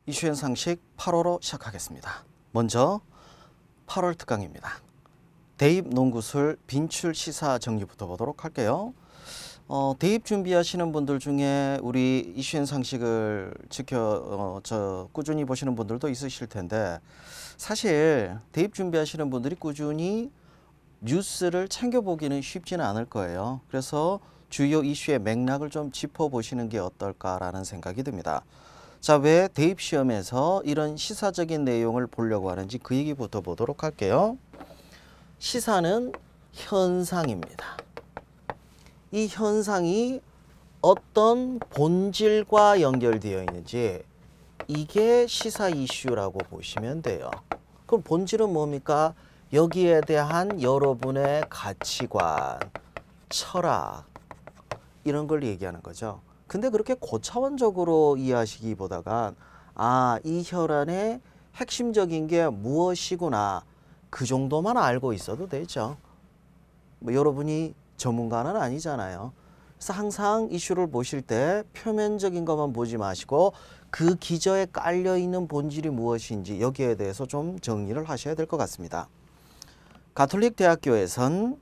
이슈엔 상식 8호로 시작하겠습니다. 먼저 8월 특강입니다. 대입 논구술 빈출 시사 정리부터 보도록 할게요. 대입 준비하시는 분들 중에 우리 이슈엔 상식을 꾸준히 보시는 분들도 있으실 텐데, 사실 대입 준비하시는 분들이 꾸준히 뉴스를 챙겨보기는 쉽지는 않을 거예요. 그래서 주요 이슈의 맥락을 좀 짚어보시는 게 어떨까라는 생각이 듭니다. 자, 왜 대입 시험에서 이런 시사적인 내용을 보려고 하는지 그 얘기부터 보도록 할게요. 시사는 현상입니다. 이 현상이 어떤 본질과 연결되어 있는지, 이게 시사 이슈라고 보시면 돼요. 그럼 본질은 뭡니까? 여기에 대한 여러분의 가치관, 철학, 이런 걸 얘기하는 거죠. 근데 그렇게 고차원적으로 이해하시기보다가 이 혈안의 핵심적인 게 무엇이구나, 그 정도만 알고 있어도 되죠. 여러분이 전문가는 아니잖아요. 그래서 항상 이슈를 보실 때 표면적인 것만 보지 마시고 그 기저에 깔려있는 본질이 무엇인지 여기에 대해서 좀 정리를 하셔야 될 것 같습니다. 가톨릭 대학교에선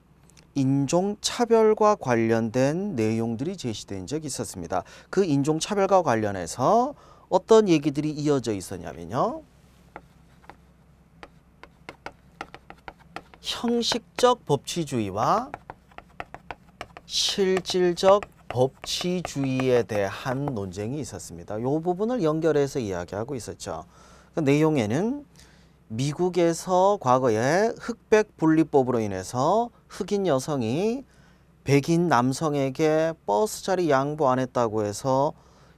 인종차별과 관련된 내용들이 제시된 적이 있었습니다. 그 인종차별과 관련해서 어떤 얘기들이 이어져 있었냐면요. 형식적 법치주의와 실질적 법치주의에 대한 논쟁이 있었습니다. 이 부분을 연결해서 이야기하고 있었죠. 그 내용에는 미국에서 과거에 흑백 분리법으로 인해서 흑인 여성이 백인 남성에게 버스 자리 양보 안 했다고 해서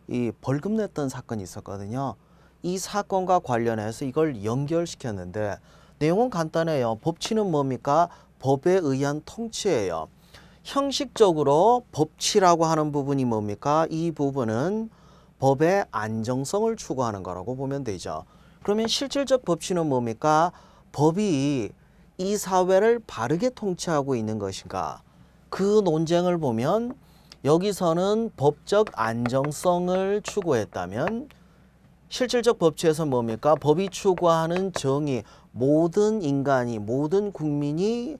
이 벌금 냈던 사건이 있었거든요. 이 사건과 관련해서 이걸 연결시켰는데 내용은 간단해요. 법치는 뭡니까? 법에 의한 통치예요. 형식적으로 법치라고 하는 부분이 뭡니까? 이 부분은 법의 안정성을 추구하는 거라고 보면 되죠. 그러면 실질적 법치는 뭡니까? 법이 이 사회를 바르게 통치하고 있는 것인가? 그 논쟁을 보면 여기서는 법적 안정성을 추구했다면 실질적 법치에서 뭡니까? 법이 추구하는 정의, 모든 인간이, 모든 국민이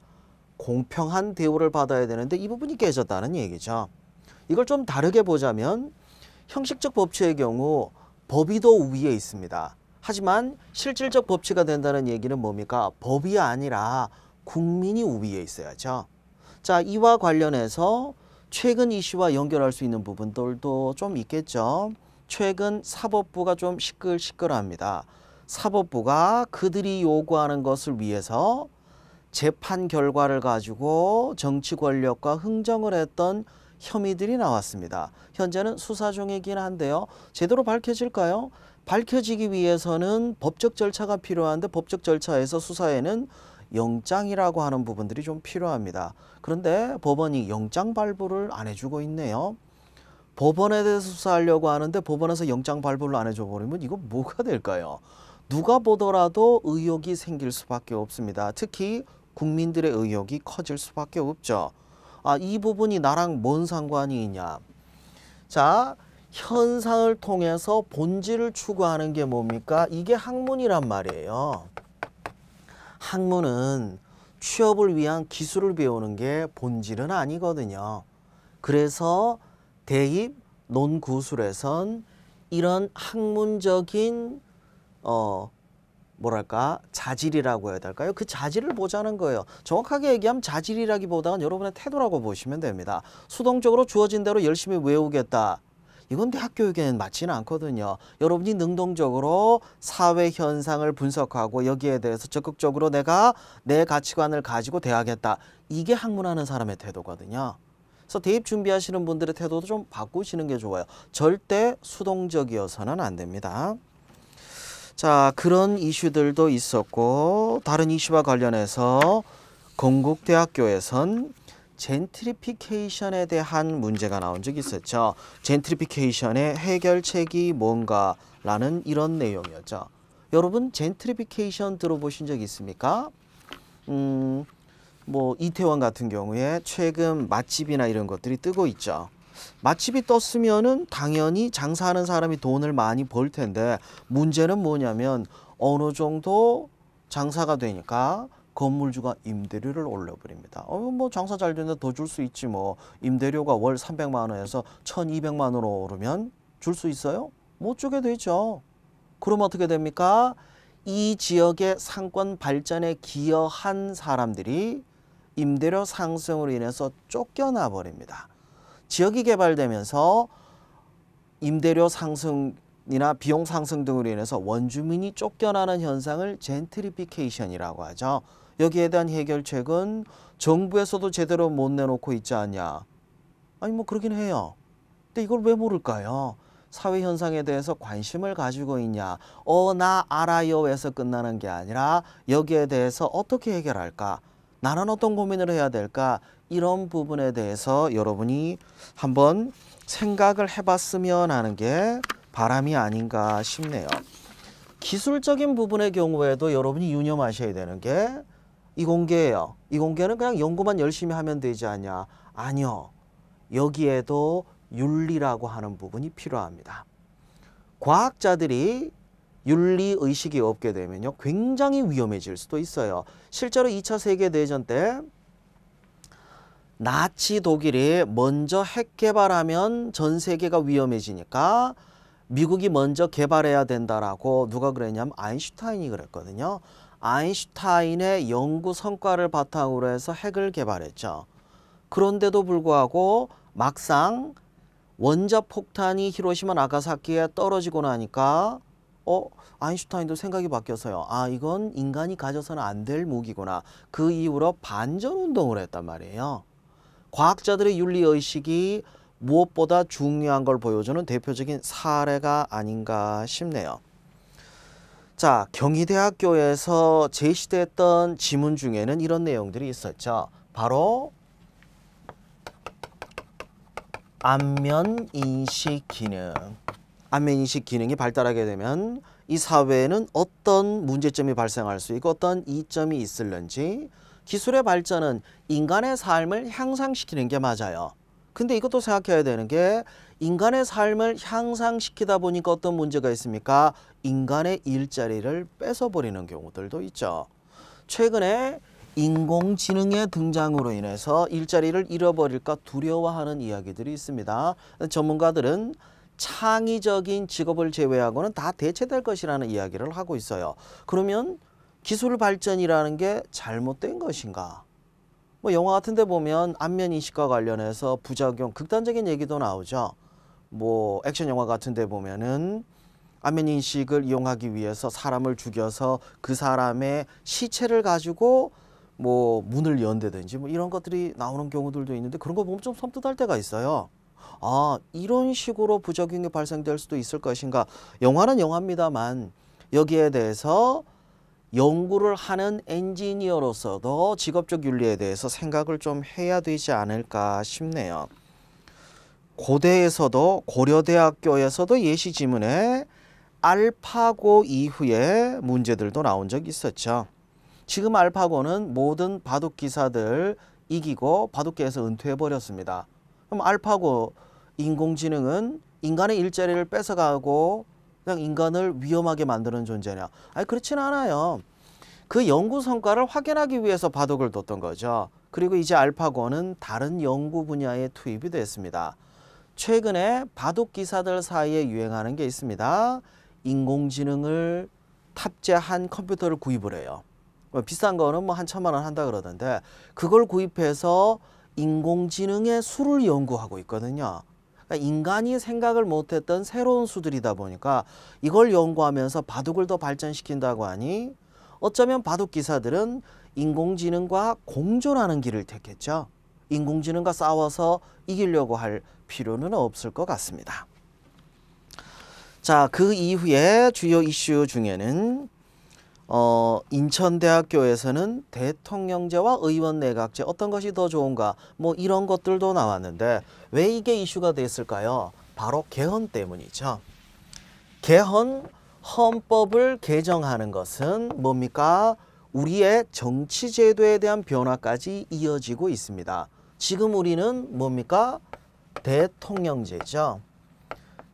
공평한 대우를 받아야 되는데 이 부분이 깨졌다는 얘기죠. 이걸 좀 다르게 보자면 형식적 법치의 경우 법이 더 위에 있습니다. 하지만 실질적 법치가 된다는 얘기는 뭡니까? 법이 아니라 국민이 위에 있어야죠. 자, 이와 관련해서 최근 이슈와 연결할 수 있는 부분들도 좀 있겠죠. 최근 사법부가 좀 시끌시끌합니다. 사법부가 그들이 요구하는 것을 위해서 재판 결과를 가지고 정치 권력과 흥정을 했던 혐의들이 나왔습니다. 현재는 수사 중이긴 한데요. 제대로 밝혀질까요? 밝혀지기 위해서는 법적 절차가 필요한데 법적 절차에서 수사에는 영장이라고 하는 부분들이 좀 필요합니다. 그런데 법원이 영장 발부를 안 해주고 있네요. 법원에 대해서 수사하려고 하는데 법원에서 영장 발부를 안 해줘 버리면 이거 뭐가 될까요? 누가 보더라도 의혹이 생길 수밖에 없습니다. 특히 국민들의 의혹이 커질 수밖에 없죠. 이 부분이 나랑 뭔 상관이 있냐? 자, 현상을 통해서 본질을 추구하는 게 뭡니까? 이게 학문이란 말이에요. 학문은 취업을 위한 기술을 배우는 게 본질은 아니거든요. 그래서 대입 논구술에선 이런 학문적인 자질이라고 해야 될까요? 그 자질을 보자는 거예요. 정확하게 얘기하면 자질이라기보다는 여러분의 태도라고 보시면 됩니다. 수동적으로 주어진 대로 열심히 외우겠다. 이건 대학 교육에는 맞지는 않거든요. 여러분이 능동적으로 사회 현상을 분석하고 여기에 대해서 적극적으로 내가 내 가치관을 가지고 대하겠다. 이게 학문하는 사람의 태도거든요. 그래서 대입 준비하시는 분들의 태도도 좀 바꾸시는 게 좋아요. 절대 수동적이어서는 안 됩니다. 자, 그런 이슈들도 있었고 다른 이슈와 관련해서 건국대학교에선 젠트리피케이션에 대한 문제가 나온 적이 있었죠. 젠트리피케이션의 해결책이 뭔가라는 이런 내용이었죠. 여러분 젠트리피케이션 들어보신 적 있습니까? 뭐 이태원 같은 경우에 최근 맛집이나 이런 것들이 뜨고 있죠. 맛집이 떴으면은 당연히 장사하는 사람이 돈을 많이 벌 텐데 문제는 뭐냐면 어느 정도 장사가 되니까 건물주가 임대료를 올려버립니다. 뭐 장사 잘 되는데 더 줄 수 있지 뭐. 임대료가 월 300만 원에서 1200만 원으로 오르면 줄 수 있어요? 못 주게 되죠. 그럼 어떻게 됩니까? 이 지역의 상권 발전에 기여한 사람들이 임대료 상승으로 인해서 쫓겨나 버립니다. 지역이 개발되면서 임대료 상승이나 비용 상승 등으로 인해서 원주민이 쫓겨나는 현상을 젠트리피케이션이라고 하죠. 여기에 대한 해결책은 정부에서도 제대로 못 내놓고 있지 않냐. 아니 뭐 그러긴 해요. 근데 이걸 왜 모를까요? 사회 현상에 대해서 관심을 가지고 있냐. 나 알아요에서 끝나는 게 아니라 여기에 대해서 어떻게 해결할까? 나는 어떤 고민을 해야 될까? 이런 부분에 대해서 여러분이 한번 생각을 해봤으면 하는 게 바람이 아닌가 싶네요. 기술적인 부분의 경우에도 여러분이 유념하셔야 되는 게 이공계예요. 이공계는 그냥 연구만 열심히 하면 되지 않냐. 아니요. 여기에도 윤리라고 하는 부분이 필요합니다. 과학자들이 윤리의식이 없게 되면요. 굉장히 위험해질 수도 있어요. 실제로 2차 세계대전 때 나치 독일이 먼저 핵 개발하면 전 세계가 위험해지니까 미국이 먼저 개발해야 된다라고 누가 그랬냐면 아인슈타인이 그랬거든요. 아인슈타인의 연구 성과를 바탕으로 해서 핵을 개발했죠. 그런데도 불구하고 막상 원자 폭탄이 히로시마 나가사키에 떨어지고 나니까 아인슈타인도 생각이 바뀌어서요. 이건 인간이 가져서는 안 될 무기구나. 그 이후로 반전 운동을 했단 말이에요. 과학자들의 윤리의식이 무엇보다 중요한 걸 보여주는 대표적인 사례가 아닌가 싶네요. 자, 경희대학교에서 제시됐던 지문 중에는 이런 내용들이 있었죠. 바로 안면인식 기능. 안면인식 기능이 발달하게 되면 이 사회에는 어떤 문제점이 발생할 수 있고 어떤 이점이 있을는지. 기술의 발전은 인간의 삶을 향상시키는 게 맞아요. 근데 이것도 생각해야 되는 게 인간의 삶을 향상시키다 보니까 어떤 문제가 있습니까? 인간의 일자리를 뺏어버리는 경우들도 있죠. 최근에 인공지능의 등장으로 인해서 일자리를 잃어버릴까 두려워하는 이야기들이 있습니다. 전문가들은 창의적인 직업을 제외하고는 다 대체될 것이라는 이야기를 하고 있어요. 그러면 기술 발전이라는 게 잘못된 것인가? 뭐 영화 같은 데 보면 안면인식과 관련해서 부작용, 극단적인 얘기도 나오죠. 뭐 액션 영화 같은 데 보면은 안면인식을 이용하기 위해서 사람을 죽여서 그 사람의 시체를 가지고 뭐 문을 연다든지 뭐 이런 것들이 나오는 경우들도 있는데 그런 거 보면 좀 섬뜩할 때가 있어요. 이런 식으로 부작용이 발생될 수도 있을 것인가. 영화는 영화입니다만 여기에 대해서 연구를 하는 엔지니어로서도 직업적 윤리에 대해서 생각을 좀 해야 되지 않을까 싶네요. 고대에서도 고려대학교에서도 예시 지문에 알파고 이후에 문제들도 나온 적이 있었죠. 지금 알파고는 모든 바둑기사들 이기고 바둑계에서 은퇴해버렸습니다. 그럼 알파고 인공지능은 인간의 일자리를 뺏어가고 그냥 인간을 위험하게 만드는 존재냐? 아니 그렇지는 않아요. 그 연구 성과를 확인하기 위해서 바둑을 뒀던 거죠. 그리고 이제 알파고는 다른 연구 분야에 투입이 됐습니다. 최근에 바둑 기사들 사이에 유행하는 게 있습니다. 인공지능을 탑재한 컴퓨터를 구입을 해요. 비싼 거는 뭐 한 1000만 원 한다 그러던데 그걸 구입해서 인공지능의 수를 연구하고 있거든요. 그러니까 인간이 생각을 못했던 새로운 수들이다 보니까 이걸 연구하면서 바둑을 더 발전시킨다고 하니 어쩌면 바둑 기사들은 인공지능과 공존하는 길을 택했죠. 인공지능과 싸워서 이기려고 할 필요는 없을 것 같습니다. 자, 그 이후에 주요 이슈 중에는 인천대학교에서는 대통령제와 의원내각제 어떤 것이 더 좋은가 뭐 이런 것들도 나왔는데 왜 이게 이슈가 됐을까요? 바로 개헌 때문이죠. 개헌 헌법을 개정하는 것은 뭡니까? 우리의 정치제도에 대한 변화까지 이어지고 있습니다. 지금 우리는 뭡니까? 대통령제죠.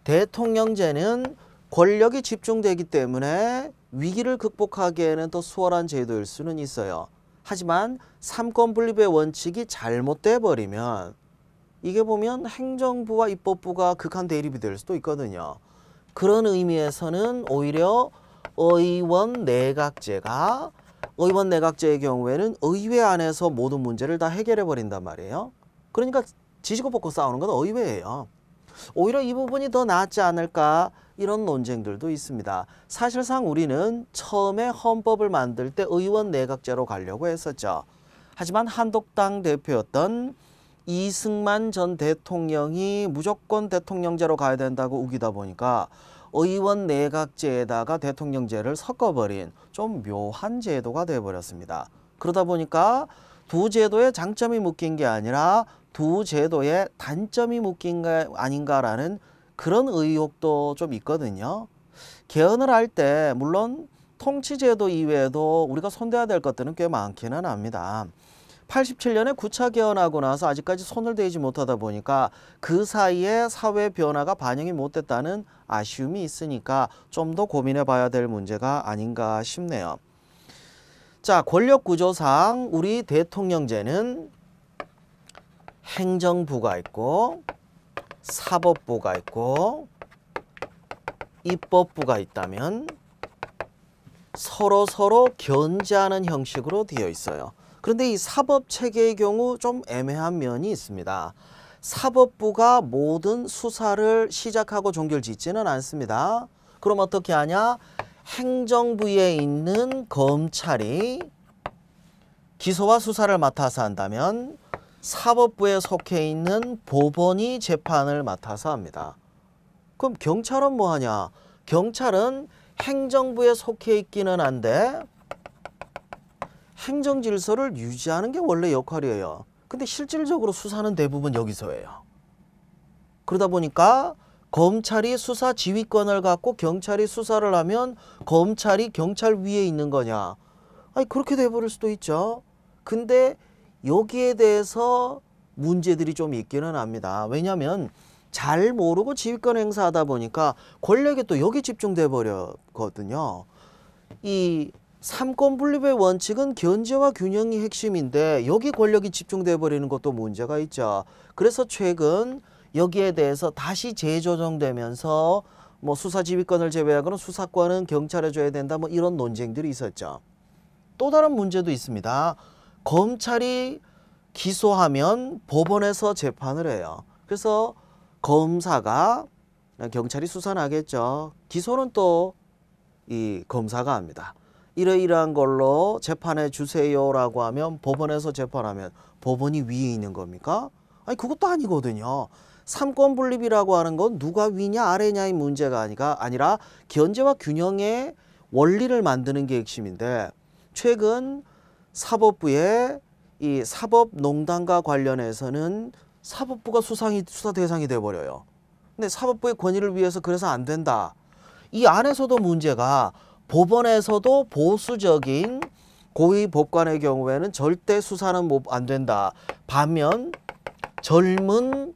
대통령제는 권력이 집중되기 때문에 위기를 극복하기에는 더 수월한 제도일 수는 있어요. 하지만 삼권 분립의 원칙이 잘못돼 버리면 이게 보면 행정부와 입법부가 극한 대립이 될 수도 있거든요. 그런 의미에서는 오히려 의원 내각제가 의원 내각제의 경우에는 의회 안에서 모든 문제를 다 해결해 버린단 말이에요. 그러니까 지지고 볶고 싸우는 건 의회예요. 오히려 이 부분이 더 낫지 않을까 이런 논쟁들도 있습니다. 사실상 우리는 처음에 헌법을 만들 때 의원 내각제로 가려고 했었죠. 하지만 한독당 대표였던 이승만 전 대통령이 무조건 대통령제로 가야 된다고 우기다 보니까 의원 내각제에다가 대통령제를 섞어버린 좀 묘한 제도가 되어버렸습니다. 그러다 보니까 두 제도의 장점이 묶인 게 아니라 두 제도의 단점이 묶인 게 아닌가라는 그런 의혹도 좀 있거든요. 개헌을 할 때 물론 통치제도 이외에도 우리가 손대야 될 것들은 꽤 많기는 합니다. 87년에 9차 개헌하고 나서 아직까지 손을 대지 못하다 보니까 그 사이에 사회 변화가 반영이 못 됐다는 아쉬움이 있으니까 좀 더 고민해 봐야 될 문제가 아닌가 싶네요. 자, 권력 구조상 우리 대통령제는 행정부가 있고 사법부가 있고 입법부가 있다면 서로 견제하는 형식으로 되어 있어요. 그런데 이 사법체계의 경우 좀 애매한 면이 있습니다. 사법부가 모든 수사를 시작하고 종결짓지는 않습니다. 그럼 어떻게 하냐? 행정부에 있는 검찰이 기소와 수사를 맡아서 한다면 사법부에 속해 있는 법원이 재판을 맡아서 합니다. 그럼 경찰은 뭐 하냐? 경찰은 행정부에 속해 있기는 한데 행정 질서를 유지하는 게 원래 역할이에요. 근데 실질적으로 수사는 대부분 여기서 해요. 그러다 보니까 검찰이 수사 지휘권을 갖고 경찰이 수사를 하면 검찰이 경찰 위에 있는 거냐? 아니 그렇게 돼버릴 수도 있죠. 근데 여기에 대해서 문제들이 좀 있기는 합니다. 왜냐하면 잘 모르고 지휘권 행사하다 보니까 권력이 또 여기 집중돼 버렸거든요. 이 삼권 분립의 원칙은 견제와 균형이 핵심인데 여기 권력이 집중돼 버리는 것도 문제가 있죠. 그래서 최근 여기에 대해서 다시 재조정되면서 뭐 수사 지휘권을 제외하고는 수사권은 경찰에 줘야 된다 뭐 이런 논쟁들이 있었죠. 또 다른 문제도 있습니다. 검찰이 기소하면 법원에서 재판을 해요. 그래서 검사가 경찰이 수사하겠죠. 기소는 또 이 검사가 합니다. 이러이러한 걸로 재판해 주세요라고 하면 법원에서 재판하면 법원이 위에 있는 겁니까? 아니 그것도 아니거든요. 삼권 분립이라고 하는 건 누가 위냐 아래냐의 문제가 아니라 견제와 균형의 원리를 만드는 게 핵심인데 최근 사법부의 이 사법농단과 관련해서는 사법부가 수사 대상이 돼버려요. 근데 사법부의 권위를 위해서 그래서 안 된다. 이 안에서도 문제가 법원에서도 보수적인 고위 법관의 경우에는 절대 수사는 안 된다. 반면 젊은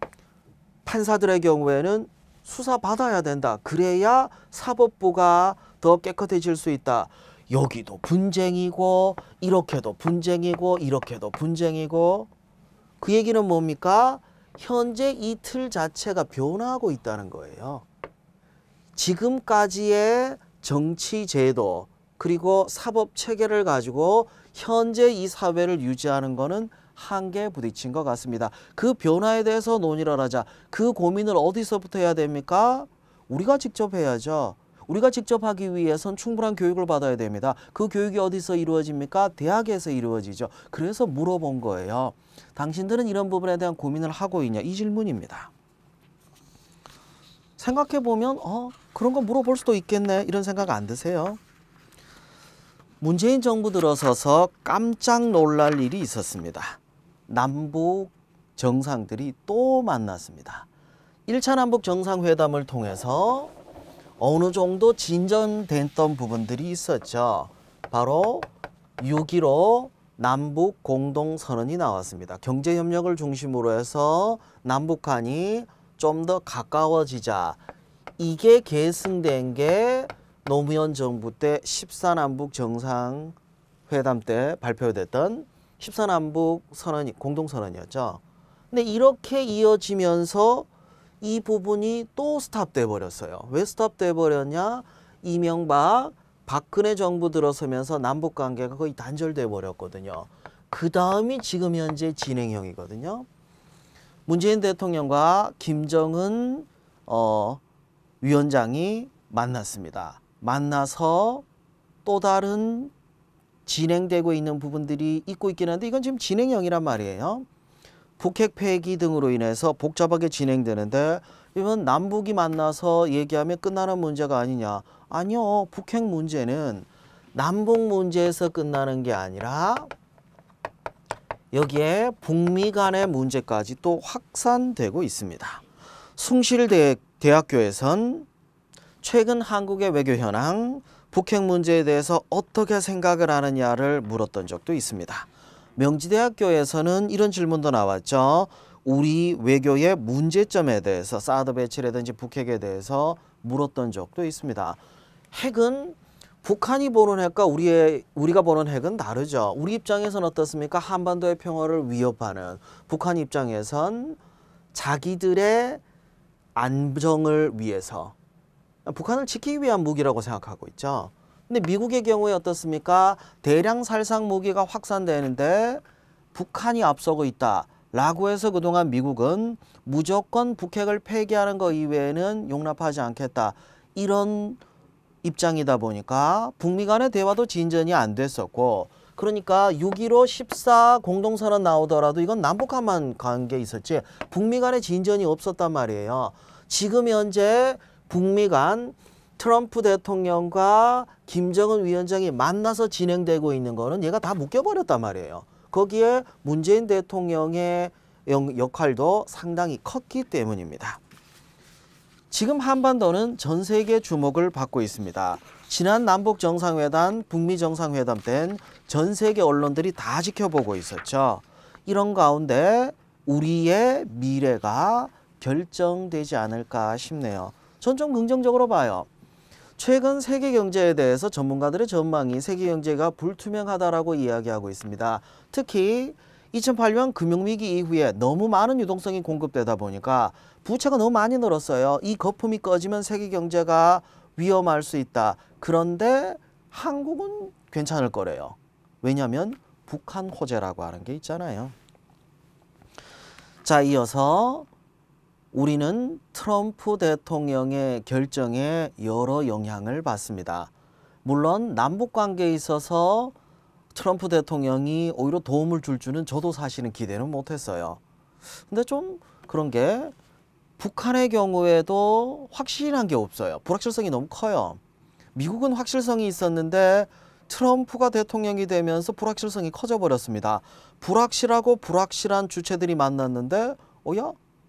판사들의 경우에는 수사 받아야 된다. 그래야 사법부가 더 깨끗해질 수 있다. 여기도 분쟁이고 이렇게도 분쟁이고 이렇게도 분쟁이고 그 얘기는 뭡니까? 현재 이 틀 자체가 변화하고 있다는 거예요. 지금까지의 정치 제도 그리고 사법 체계를 가지고 현재 이 사회를 유지하는 거는 한계에 부딪힌 것 같습니다. 그 변화에 대해서 논의를 하자. 그 고민을 어디서부터 해야 됩니까? 우리가 직접 해야죠. 우리가 직접 하기 위해선 충분한 교육을 받아야 됩니다. 그 교육이 어디서 이루어집니까? 대학에서 이루어지죠. 그래서 물어본 거예요. 당신들은 이런 부분에 대한 고민을 하고 있냐? 이 질문입니다. 생각해보면 그런 거 물어볼 수도 있겠네 이런 생각 안 드세요? 문재인 정부 들어서서 깜짝 놀랄 일이 있었습니다. 남북 정상들이 또 만났습니다. 1차 남북 정상회담을 통해서 어느 정도 진전됐던 부분들이 있었죠. 바로 6.15 남북 공동선언이 나왔습니다. 경제협력을 중심으로 해서 남북한이 좀 더 가까워지자. 이게 계승된 게 노무현 정부 때 14남북 정상회담 때 발표됐던 14남북 선언이 공동선언이었죠. 근데 이렇게 이어지면서 이 부분이 또 스탑돼 버렸어요. 왜 스탑돼 버렸냐? 이명박 박근혜 정부 들어서면서 남북 관계가 거의 단절돼 버렸거든요. 그 다음이 지금 현재 진행형이거든요. 문재인 대통령과 김정은 위원장이 만났습니다. 만나서 또 다른 진행되고 있는 부분들이 있고 있긴 한데 이건 지금 진행형이란 말이에요. 북핵 폐기 등으로 인해서 복잡하게 진행되는데 이건 남북이 만나서 얘기하면 끝나는 문제가 아니냐. 아니요. 북핵 문제는 남북 문제에서 끝나는 게 아니라 여기에 북미 간의 문제까지 또 확산되고 있습니다. 숭실대학교에선 최근 한국의 외교 현황, 북핵 문제에 대해서 어떻게 생각을 하느냐를 물었던 적도 있습니다. 명지대학교에서는 이런 질문도 나왔죠. 우리 외교의 문제점에 대해서 사드 배치라든지 북핵에 대해서 물었던 적도 있습니다. 핵은 북한이 보는 핵과 우리가 보는 핵은 다르죠. 우리 입장에서는 어떻습니까? 한반도의 평화를 위협하는, 북한 입장에선 자기들의 안정을 위해서 북한을 지키기 위한 무기라고 생각하고 있죠. 근데 미국의 경우에 어떻습니까? 대량 살상 무기가 확산되는데 북한이 앞서고 있다라고 해서 그동안 미국은 무조건 북핵을 폐기하는 것 이외에는 용납하지 않겠다. 이런 입장이다 보니까 북미 간의 대화도 진전이 안 됐었고, 그러니까 6.15 14 공동선언 나오더라도 이건 남북한만 관계 있었지 북미 간의 진전이 없었단 말이에요. 지금 현재 북미 간 트럼프 대통령과 김정은 위원장이 만나서 진행되고 있는 거는 얘가 다 묶여버렸단 말이에요. 거기에 문재인 대통령의 역할도 상당히 컸기 때문입니다. 지금 한반도는 전 세계 주목을 받고 있습니다. 지난 남북 정상회담, 북미 정상회담 때는 전 세계 언론들이 다 지켜보고 있었죠. 이런 가운데 우리의 미래가 결정되지 않을까 싶네요. 전 좀 긍정적으로 봐요. 최근 세계 경제에 대해서 전문가들의 전망이 세계 경제가 불투명하다라고 이야기하고 있습니다. 특히 2008년 금융위기 이후에 너무 많은 유동성이 공급되다 보니까 부채가 너무 많이 늘었어요. 이 거품이 꺼지면 세계 경제가 위험할 수 있다. 그런데 한국은 괜찮을 거래요. 왜냐하면 북한 호재라고 하는 게 있잖아요. 자, 이어서 우리는 트럼프 대통령의 결정에 여러 영향을 받습니다. 물론 남북 관계에 있어서 트럼프 대통령이 오히려 도움을 줄 줄은 저도 사실은 기대는 못했어요. 근데 좀 그런 게 북한의 경우에도 확실한 게 없어요. 불확실성이 너무 커요. 미국은 확실성이 있었는데 트럼프가 대통령이 되면서 불확실성이 커져버렸습니다. 불확실하고 불확실한 주체들이 만났는데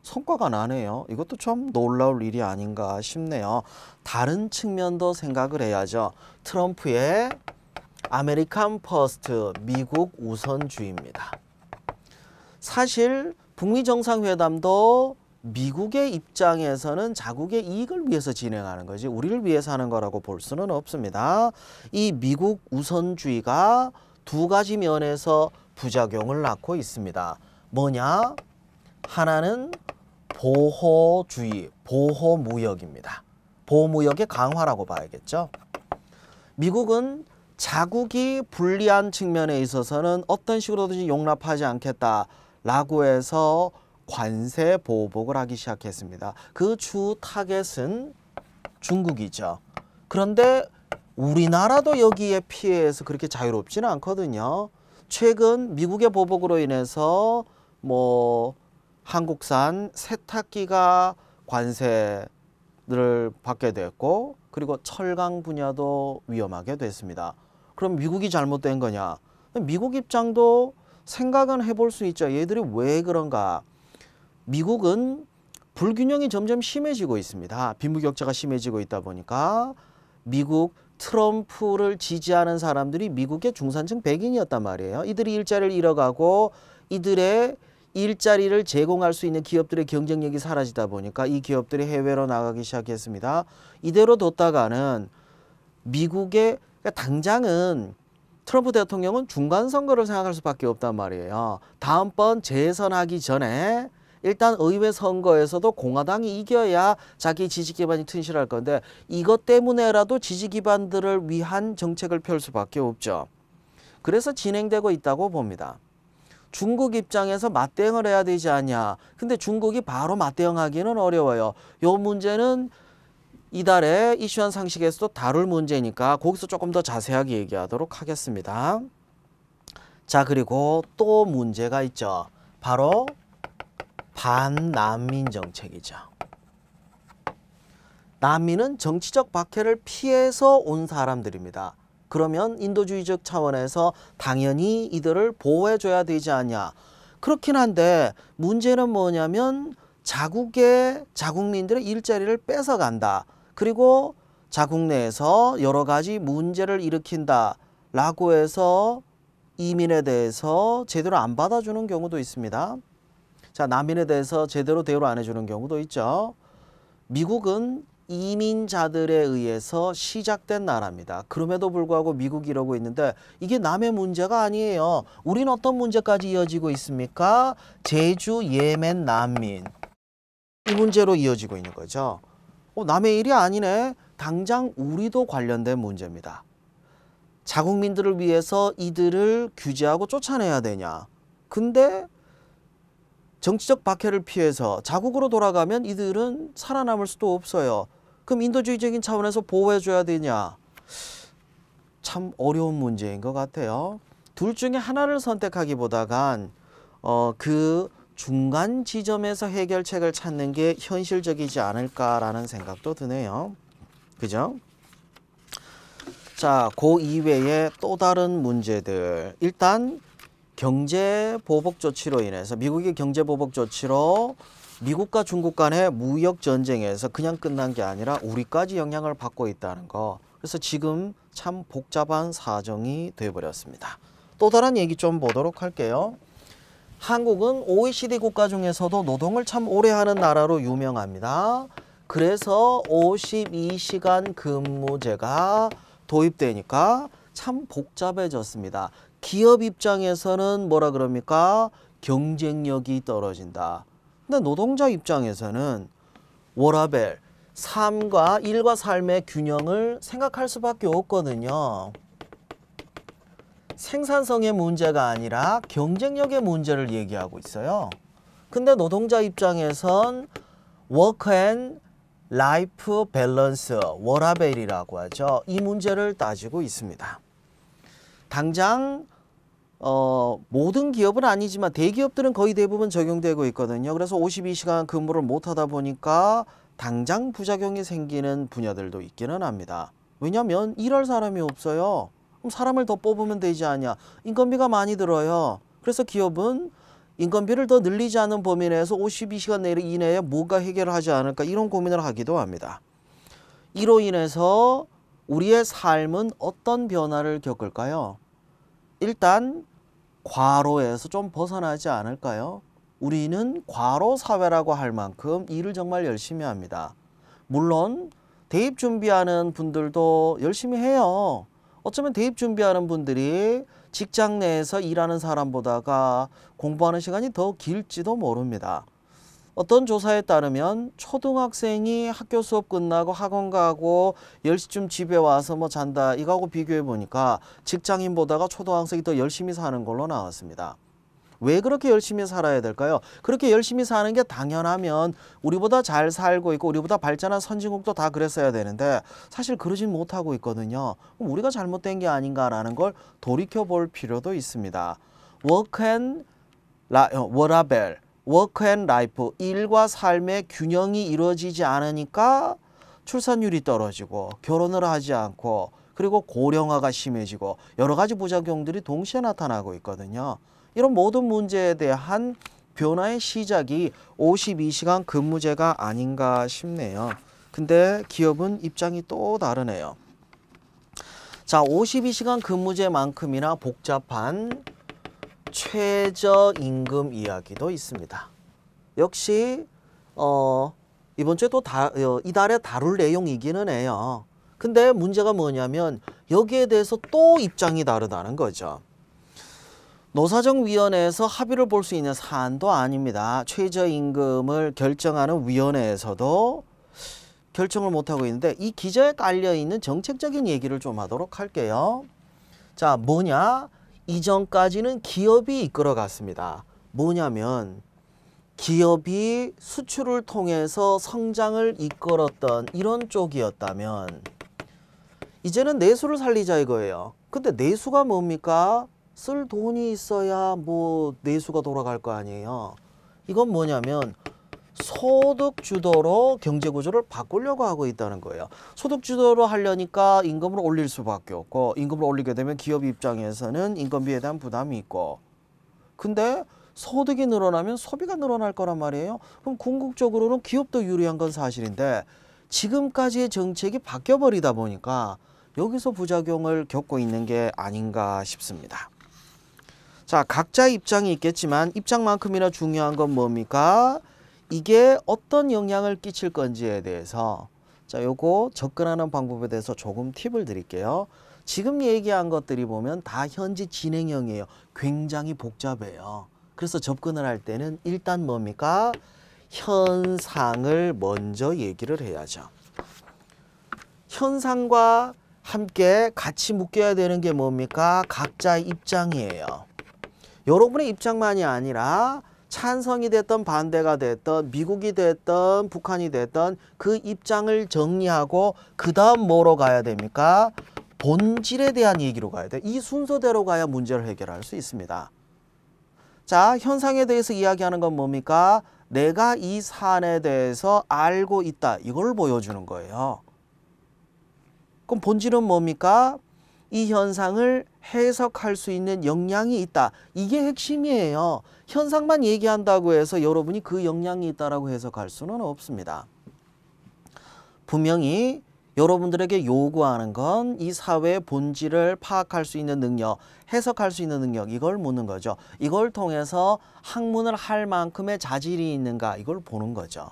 성과가 나네요. 이것도 좀 놀라울 일이 아닌가 싶네요. 다른 측면도 생각을 해야죠. 트럼프의 아메리칸 퍼스트, 미국 우선주의입니다. 사실 북미 정상회담도 미국의 입장에서는 자국의 이익을 위해서 진행하는 거지 우리를 위해서 하는 거라고 볼 수는 없습니다. 이 미국 우선주의가 두 가지 면에서 부작용을 낳고 있습니다. 뭐냐? 하나는 보호주의, 보호무역입니다. 보호무역의 강화라고 봐야겠죠. 미국은 자국이 불리한 측면에 있어서는 어떤 식으로든지 용납하지 않겠다라고 해서 관세 보복을 하기 시작했습니다. 그 주 타겟은 중국이죠. 그런데 우리나라도 여기에 피해서 그렇게 자유롭지는 않거든요. 최근 미국의 보복으로 인해서 한국산 세탁기가 관세를 받게 됐고, 그리고 철강 분야도 위험하게 됐습니다. 그럼 미국이 잘못된 거냐? 미국 입장도 생각은 해볼 수 있죠. 얘들이 왜 그런가? 미국은 불균형이 점점 심해지고 있습니다. 빈부격차가 심해지고 있다 보니까 미국 트럼프를 지지하는 사람들이 미국의 중산층 백인이었단 말이에요. 이들이 일자리를 잃어가고 이들의 일자리를 제공할 수 있는 기업들의 경쟁력이 사라지다 보니까 이 기업들이 해외로 나가기 시작했습니다. 이대로 뒀다가는 미국의 당장은 트럼프 대통령은 중간 선거를 생각할 수밖에 없단 말이에요. 다음번 재선하기 전에 일단 의회 선거에서도 공화당이 이겨야 자기 지지 기반이 튼실할 건데 이것 때문에라도 지지 기반들을 위한 정책을 펼 수밖에 없죠. 그래서 진행되고 있다고 봅니다. 중국 입장에서 맞대응을 해야 되지 않냐. 근데 중국이 바로 맞대응하기는 어려워요. 요 문제는 이달에 이슈한 상식에서도 다룰 문제니까 거기서 조금 더 자세하게 얘기하도록 하겠습니다. 자, 그리고 또 문제가 있죠. 바로 반난민 정책이죠. 난민은 정치적 박해를 피해서 온 사람들입니다. 그러면 인도주의적 차원에서 당연히 이들을 보호해줘야 되지 않냐. 그렇긴 한데 문제는 뭐냐면 자국민들의 일자리를 뺏어간다. 그리고 자국 내에서 여러 가지 문제를 일으킨다 라고 해서 이민에 대해서 제대로 안 받아주는 경우도 있습니다. 자, 난민에 대해서 제대로 대우를 안 해주는 경우도 있죠. 미국은 이민자들에 의해서 시작된 나라입니다. 그럼에도 불구하고 미국이 이러고 있는데 이게 남의 문제가 아니에요. 우리는 어떤 문제까지 이어지고 있습니까? 제주 예멘 난민. 이 문제로 이어지고 있는 거죠. 남의 일이 아니네. 당장 우리도 관련된 문제입니다. 자국민들을 위해서 이들을 규제하고 쫓아내야 되냐. 근데 정치적 박해를 피해서 자국으로 돌아가면 이들은 살아남을 수도 없어요. 그럼 인도주의적인 차원에서 보호해줘야 되냐. 참 어려운 문제인 것 같아요. 둘 중에 하나를 선택하기보다간 그 중간 지점에서 해결책을 찾는 게 현실적이지 않을까라는 생각도 드네요. 그죠? 자, 그 이외에 또 다른 문제들. 일단 경제보복 조치로 인해서 미국의 경제보복 조치로 미국과 중국 간의 무역 전쟁에서 그냥 끝난 게 아니라 우리까지 영향을 받고 있다는 거. 그래서 지금 참 복잡한 사정이 되어버렸습니다. 또 다른 얘기 좀 보도록 할게요. 한국은 OECD 국가 중에서도 노동을 참 오래 하는 나라로 유명합니다. 그래서 52시간 근무제가 도입되니까 참 복잡해졌습니다. 기업 입장에서는 뭐라 그럽니까? 경쟁력이 떨어진다. 근데 노동자 입장에서는 워라밸, 일과 삶의 균형을 생각할 수밖에 없거든요. 생산성의 문제가 아니라 경쟁력의 문제를 얘기하고 있어요. 근데 노동자 입장에선 워크 앤 라이프 밸런스, 워라밸이라고 하죠. 이 문제를 따지고 있습니다. 당장 모든 기업은 아니지만 대기업들은 거의 대부분 적용되고 있거든요. 그래서 52시간 근무를 못하다 보니까 당장 부작용이 생기는 분야들도 있기는 합니다. 왜냐하면 일할 사람이 없어요. 그럼 사람을 더 뽑으면 되지 않냐. 인건비가 많이 들어요. 그래서 기업은 인건비를 더 늘리지 않는 범위 내에서 52시간 이내에 뭐가 해결을 하지 않을까 이런 고민을 하기도 합니다. 이로 인해서 우리의 삶은 어떤 변화를 겪을까요? 일단 과로에서 좀 벗어나지 않을까요? 우리는 과로 사회라고 할 만큼 일을 정말 열심히 합니다. 물론 대입 준비하는 분들도 열심히 해요. 어쩌면 대입 준비하는 분들이 직장 내에서 일하는 사람보다가 공부하는 시간이 더 길지도 모릅니다. 어떤 조사에 따르면 초등학생이 학교 수업 끝나고 학원 가고 10시쯤 집에 와서 뭐 잔다 이거하고 비교해 보니까 직장인보다가 초등학생이 더 열심히 사는 걸로 나왔습니다. 왜 그렇게 열심히 살아야 될까요? 그렇게 열심히 사는 게 당연하면 우리보다 잘 살고 있고 우리보다 발전한 선진국도 다 그랬어야 되는데 사실 그러진 못하고 있거든요. 그럼 우리가 잘못된 게 아닌가라는 걸 돌이켜볼 필요도 있습니다. 워라밸, 워크 앤 라이프, 일과 삶의 균형이 이루어지지 않으니까 출산율이 떨어지고 결혼을 하지 않고 그리고 고령화가 심해지고 여러 가지 부작용들이 동시에 나타나고 있거든요. 이런 모든 문제에 대한 변화의 시작이 52시간 근무제가 아닌가 싶네요. 근데 기업은 입장이 또 다르네요. 자, 52시간 근무제만큼이나 복잡한 최저임금 이야기도 있습니다. 역시 이번 주에 또 이달에 다룰 내용이기는 해요. 근데 문제가 뭐냐면 여기에 대해서 또 입장이 다르다는 거죠. 노사정위원회에서 합의를 볼 수 있는 사안도 아닙니다. 최저임금을 결정하는 위원회에서도 결정을 못하고 있는데 이 기저에 깔려있는 정책적인 얘기를 좀 하도록 할게요. 자, 뭐냐? 이전까지는 기업이 이끌어갔습니다. 뭐냐면 기업이 수출을 통해서 성장을 이끌었던 이런 쪽이었다면 이제는 내수를 살리자 이거예요. 근데 내수가 뭡니까? 쓸 돈이 있어야 뭐 내수가 돌아갈 거 아니에요. 이건 뭐냐면 소득 주도로 경제 구조를 바꾸려고 하고 있다는 거예요. 소득 주도로 하려니까 임금을 올릴 수밖에 없고 임금을 올리게 되면 기업 입장에서는 인건비에 대한 부담이 있고 근데 소득이 늘어나면 소비가 늘어날 거란 말이에요. 그럼 궁극적으로는 기업도 유리한 건 사실인데 지금까지의 정책이 바뀌어버리다 보니까 여기서 부작용을 겪고 있는 게 아닌가 싶습니다. 자, 각자 입장이 있겠지만 입장만큼이나 중요한 건 뭡니까? 이게 어떤 영향을 끼칠 건지에 대해서 자, 요거 접근하는 방법에 대해서 조금 팁을 드릴게요. 지금 얘기한 것들이 보면 다 현재 진행형이에요. 굉장히 복잡해요. 그래서 접근을 할 때는 일단 뭡니까? 현상을 먼저 얘기를 해야죠. 현상과 함께 같이 묶여야 되는 게 뭡니까? 각자의 입장이에요. 여러분의 입장만이 아니라 찬성이 됐던 반대가 됐던 미국이 됐던 북한이 됐던 그 입장을 정리하고 그 다음 뭐로 가야 됩니까? 본질에 대한 얘기로 가야 돼. 이 순서대로 가야 문제를 해결할 수 있습니다. 자, 현상에 대해서 이야기하는 건 뭡니까? 내가 이 사안에 대해서 알고 있다. 이걸 보여주는 거예요. 그럼 본질은 뭡니까? 이 현상을 해석할 수 있는 역량이 있다. 이게 핵심이에요. 현상만 얘기한다고 해서 여러분이 그 역량이 있다라고 해석할 수는 없습니다. 분명히 여러분들에게 요구하는 건 이 사회의 본질을 파악할 수 있는 능력, 해석할 수 있는 능력, 이걸 묻는 거죠. 이걸 통해서 학문을 할 만큼의 자질이 있는가, 이걸 보는 거죠.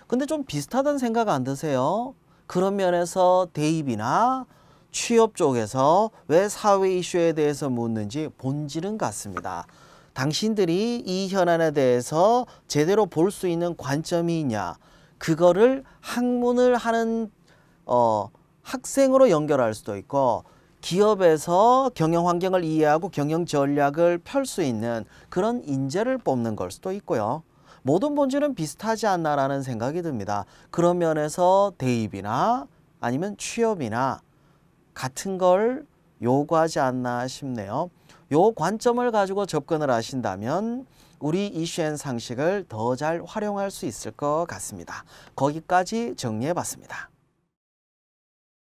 근데 좀 비슷하다는 생각 안 드세요? 그런 면에서 대입이나 취업 쪽에서 왜 사회 이슈에 대해서 묻는지 본질은 같습니다. 당신들이 이 현안에 대해서 제대로 볼 수 있는 관점이 있냐, 그거를 학문을 하는 학생으로 연결할 수도 있고 기업에서 경영 환경을 이해하고 경영 전략을 펼 수 있는 그런 인재를 뽑는 걸 수도 있고요. 모든 본질은 비슷하지 않나라는 생각이 듭니다. 그런 면에서 대입이나 아니면 취업이나 같은 걸 요구하지 않나 싶네요. 요 관점을 가지고 접근을 하신다면 우리 이슈 앤 상식을 더 잘 활용할 수 있을 것 같습니다. 거기까지 정리해 봤습니다.